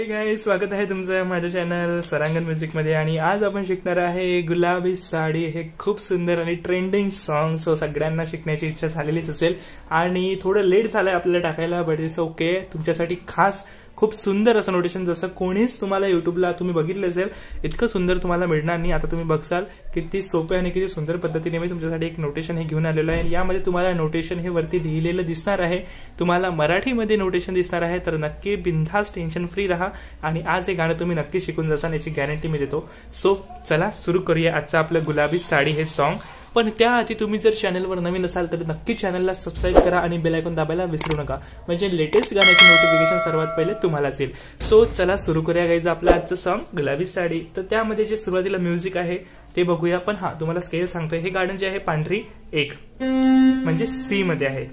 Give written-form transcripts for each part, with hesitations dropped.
Guys, स्वागत आहे तुमचं माझ्या चॅनल स्वरांगण म्युझिक मध्ये। आणि आज आपण शिकणार आहे गुलाबी साडी हे खूप सुंदर आणि ट्रेंडिंग सॉन्ग। सो सगळ्यांना शिकण्याची इच्छा झालेलीच असेल आणि थोडं लेट झालंय आपल्याला टाकायला, बट इट्स ओके। तुमच्यासाठी खास खूप सुंदर असं नोटेशन जसं कोणीच तुम्हाला युट्यूबला तुम्ही बघितलं असेल इतकं सुंदर तुम्हाला मिळणार नाही। आता तुम्ही बघसाल किती सोपे आणि किती सुंदर पद्धतीने मी तुमच्यासाठी एक नोटेशन हे घेऊन आलेलो आहे। यामध्ये तुम्हाला नोटेशन हे वरती लिहिलेलं दिसणार आहे, तुम्हाला मराठीमध्ये नोटेशन दिसणार आहे। तर नक्की बिनधास्त टेन्शन फ्री रहा आणि आज हे गाणं तुम्ही नक्की शिकून जासाल याची गॅरंटी मी देतो। सो चला सुरू करूया आजचं आपलं गुलाबी साडी हे सॉन्ग। पण त्याआधी तुम्ही जर चॅनलवर नवीन असाल तर नक्की चॅनलला सबस्क्राइब करा आणि बेल आयकॉन दाबायला विसरू नका, म्हणजे लेटेस्ट गाण्याची नोटिफिकेशन सर्वात पहिले तुम्हालाच येईल। सो चला सुरू करूया गाइस आपलं आजचं सॉन्ग गुलाबी साडी। तर त्यामध्ये जे सुरुवातीला म्युझिक आहे ते बघूया। पण हा तुम्हाला स्केल सांगतोय, हे गाणं जे आहे पांढरी 1 म्हणजे सी मध्ये आहे।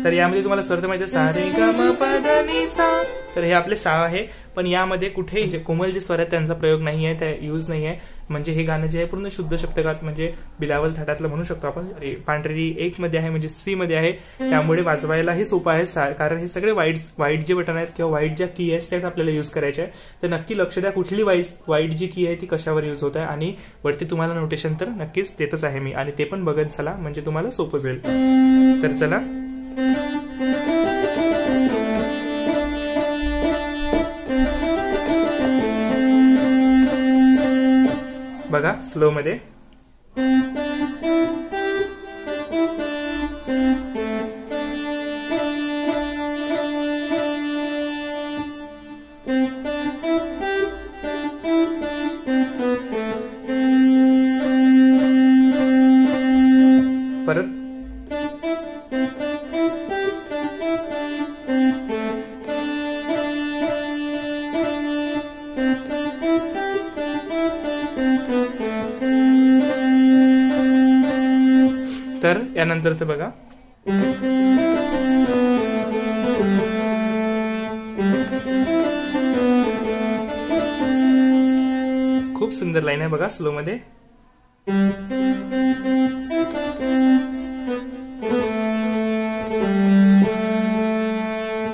तर यामध्ये तुम्हाला स्वर माहिती आहे, सा रे ग म प ध नि सा, तर हे आपले 6 आहे। पण यामध्ये कुठेही जे कोमल जे स्वर आहेत त्यांचा प्रयोग नाही आहे, त्या यूज नाही आहे। म्हणजे हे गाणं जे आहे पूर्ण शुद्ध सप्तकात म्हणजे बिलावल थाटातलं म्हणू शकतो आपण। पांढरी 1 मध्ये आहे म्हणजे सी मध्ये आहे, त्यामुळे वाजवायलाही सोपं आहे। कारण हे सगळे वाईट जे बटन आहेत किंवा वाईट ज्या की आहेत त्याच आपल्याला यूज करायचे आहे। तर नक्की लक्ष द्या कुठली वाईट जी की आहे ती कशावर यूज होत आहे। आणि वरती तुम्हाला नोटेशन तर नक्कीच देतच आहे मी, आणि ते पण बघत चला म्हणजे तुम्हाला सोपं जाईल। तर चला बघा स्लो मध्ये। परत तर यानंतरचं बघा, खूप सुंदर लाईन आहे बघा स्लो मध्ये।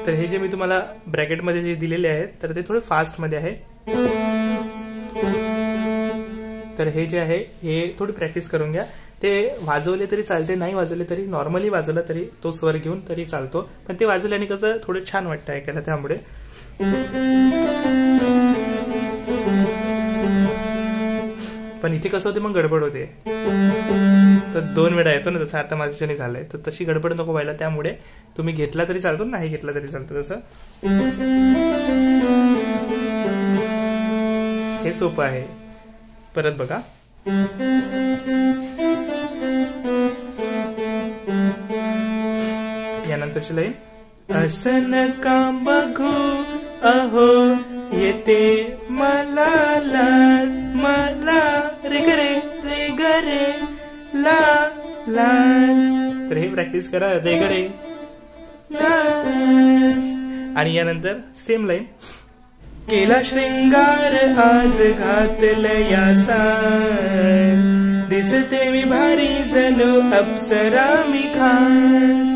तर हे जे मी तुम्हाला ब्रॅकेट मध्ये जे दिलेले आहेत तर ते थोडे फास्ट मध्ये आहे। तर हे जे आहे हे थोडी प्रॅक्टिस करून घ्या। ते वाजवले तरी चालते, नाही वाजवले तरी नॉर्मली वाजवलं तरी तो स्वर घेऊन तरी चालतो, पण ते वाजवल्याने कसं थोडं छान वाटतं ऐकायला, त्यामुळे पण इथे कसं होते मग गडबड होते। तर 2 वेळा येतो ना, जसं आता माझ्याने झालंय, तर तशी गडबड नको व्हायला। त्यामुळे तुम्ही घेतला तरी चालतो, नाही घेतला तरी चालतो। तसं हे सोपं आहे। परत बघा, यानंतरची लाईन, असं नका बघू अहो येते मला लाज, मला रे गरे रे गरे ला लाज। तर हे प्रॅक्टिस करा, रे गरे लाज। आणि यानंतर सेम लाईन, केला श्रृंगार आज घातलया साज, दिसते मी भारी जणू अप्सरा मी खास।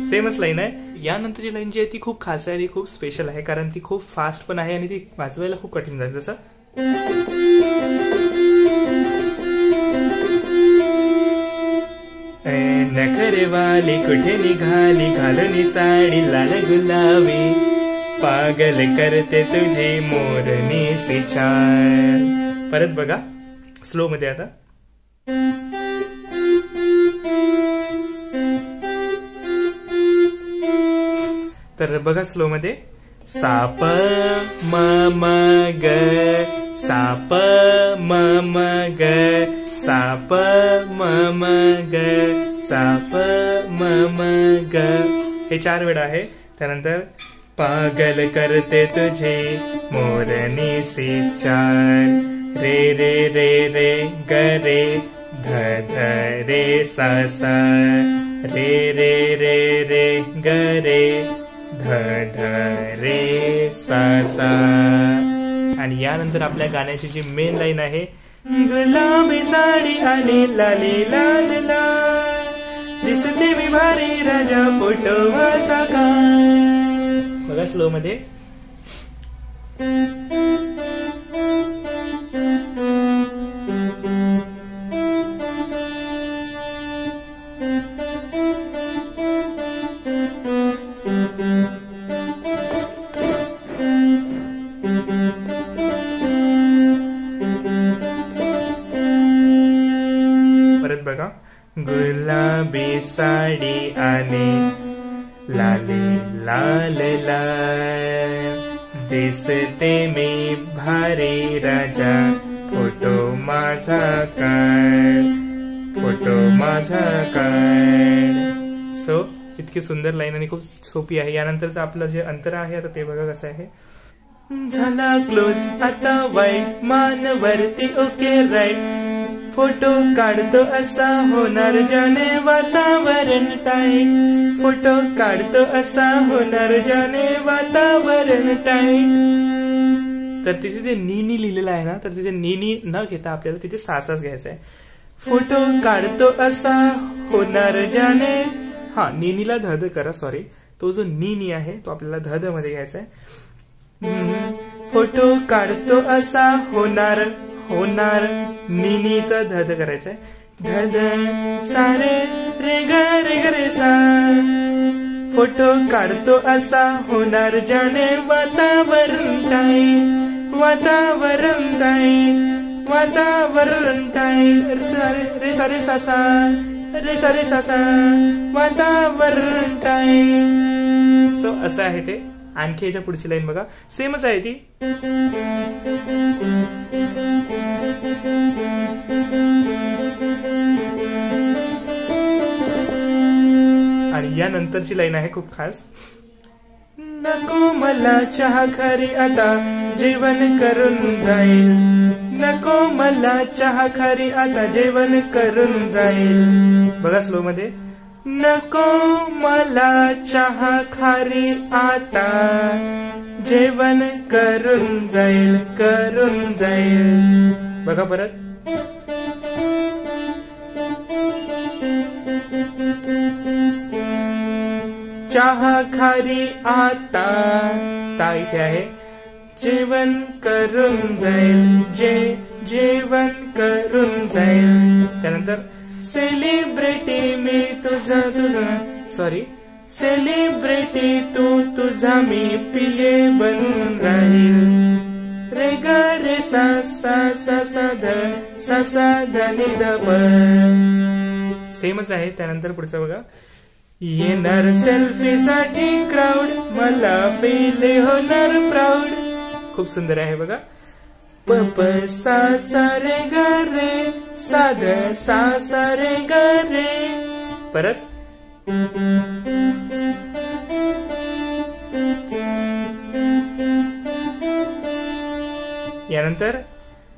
सेमच लाईन आहे। यानंतरची लाईन जी आहे ती खूप खास आहे आणि खूप स्पेशल आहे, कारण ती खूप फास्ट पण आहे आणि ती वाजवायला खूप कठीण जाते। जसं नखरे वाली कुठे निघाली, घालून साडी लाल गुलाबी, पागल करते तुझे मोरनी सी छान। परत बघा स्लो मध्ये आता, तर बघा स्लो मध्ये, साप म म ग, साप म म ग, साप म म ग, साप म म ग, हे 4 वेळा आहे। त्यानंतर पागल करते तुझे मोरनी सी चाल, रे रे रे रे ग रे ध ध रे सा सा, रे रे रे रे ग रे ध ध रे सा सा। आणि यानंतर आपल्या गाण्याची जी मेन लाईन आहे, गुलाबी साडी आणि लाली लाल लाल, दिसते मी भारी राजा फोटो वाचा का। बघा स्लो मध्ये परत बघा, गुलाबी साडी आणि लाले लाल लाल, दिसते मी भारी राजा, फोटो माझा काढ, फोटो माझा काढ. सो इतकी सुंदर लाईन आणि खूप सोपी आहे. यानंतरचं आपलं जे अंतर आहे आता ते बघा कसं आहे. झाला क्लोज आता वाईट, मान वरती ओके राईट, फोटो काढतो असा होणार जाने वातावरण टाईट, फोटो काढतो असा होणार जाने वातावरण टाईट. तर तिथे ते नी लिहिलेलं आहे ना, तर तिथे नी न घेता आपल्याला तिथे सासाच घ्यायचा आहे. फोटो काढतो असा होणार जाने, हा नीला धद करा, सॉरी, तो जो नी आहे तो आपल्याला धद मध्ये घ्यायचा आहे. फोटो काढतो असा होणार, होणार नीचा धद करायचा आहे. धद सारे रे ग रे सा, फोटो काढतो असा होणार जाने वातावरण टाईट, वातावरण टाईट, वातावरण टाईट, रे सारे सासा, रे सारे सासा, वातावरण टाईट. सो असं आहे ते. आणखी याच्या पुढची लाईन बघा, सेमच आहे ती. आणि या नंतरची लाईन आहे खूप खास. नको मला चहा खरी आता, जेवण करून जाईल, नको मला चहा खरी आता, जेवण करून जाईल. बघा स्लो मध्ये, नको मला चहा खारी आता, जेवण करून जाईल, करून जाईल. बघा परत, चहा खारी आता, ता इथे आहे, जेवण करून जाईल, जेवण करून जाईल. त्यानंतर सेलिब्रिटी मी तुझा, सॉरी, सेलिब्रिटी तू तुझा मी पिये बनून राहील, रे ग रे सा सा सा सा ध सा सा ध नि ध प. सेमच आहे. त्यानंतर पुढचं बघा, येणार सेल्फी साठी क्राऊड, मला फील होणार प्राऊड. खूप सुंदर आहे बघा. प प सा सा रे ग रे, सा ध सा सा रे ग रे. परत, यानंतर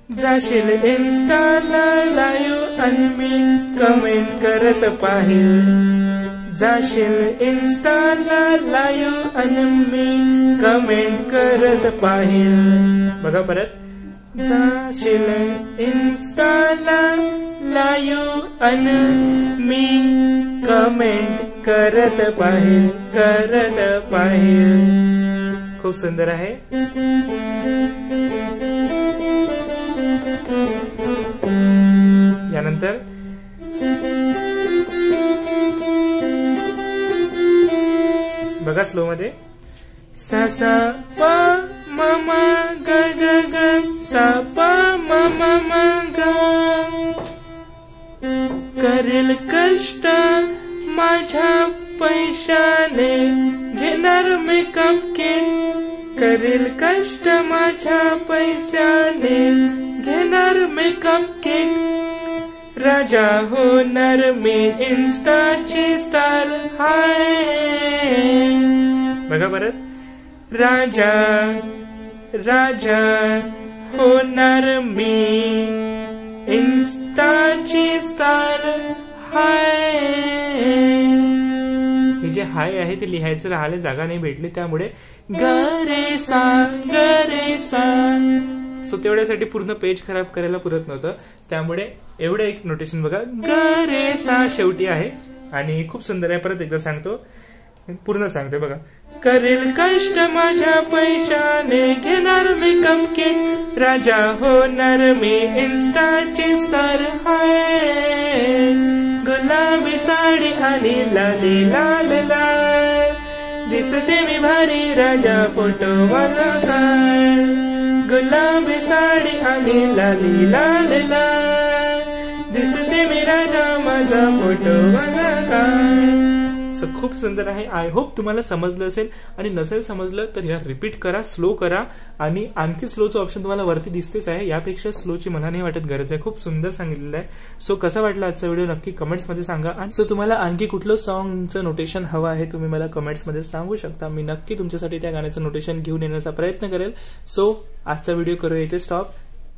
जाशील इन्स्टाला लाईव्ह आणि मी कमेंट करत पाहिल, जाशील इन्स्टाला लाईव्ह आणि मी कमेंट करत पाहिल. बघा परत, जाशील इन्स्टाला लाईव्ह आणि मी कमेंट करत पाहिल, करत पाहिल. खूप सुंदर आहे. यानंतर बघा स्लो मध्ये, सा सा प म म ग ग ग, सा प म म म ग. करेल कष्ट माझ्या पैशाने, घेणार मेकअप किट, करेल कष्ट माझ्या पैशाने, घेणार मेकअप किट, राजा होणार मी इन्स्टाची स्टार. हाय बघा परत, राजा राजा होणार मी इन्स्टाची स्टार. हाय, हे जे हाय आहे ते लिहायचं राहिले, जागा नाही भेटली, त्यामुळे ग रे सा. सो तेवढ्यासाठी पूर्ण पेज खराब करायला पुरत नव्हतं, त्यामुळे एवढं एक नोटेशन बघा, ग रे सा शेवटी आहे आणि खूप सुंदर आहे. परत एकदा सांगतो, पूर्ण सांगते बघा. करेल कष्ट माझ्या पैशाने, घेणार मी कपकिट, राजा होणार मी इन्स्टाची स्टार हाय. गुलाबी साडी आणि लाली लाल लाल, दिसते मी भारी राजा फोटो मला काढ. गुलाबी साडी आणि लाली लाल लाल, दिसते मी राजा माझा फोटो मला काढ. खूप सुंदर आहे. आय होप तुम्हाला समजलं असेल, आणि नसेल समजलं तर या रिपीट करा, स्लो करा, आणि आणखी स्लोचं ऑप्शन तुम्हाला वरती दिसतेच आहे. यापेक्षा स्लोची मला नाही वाटत गरज आहे. खूप सुंदर सांगितलेलं आहे. सो कसा वाटला आजचा व्हिडिओ नक्की कमेंट्समध्ये सांगा. आणि सो तुम्हाला आणखी कुठलं सॉन्गचं नोटेशन हवं आहे तुम्ही मला कमेंट्समध्ये सांगू शकता. मी नक्की तुमच्यासाठी त्या गाण्याचं नोटेशन घेऊन येण्याचा प्रयत्न करेल. सो आजचा व्हिडिओ करूया इथे स्टॉप.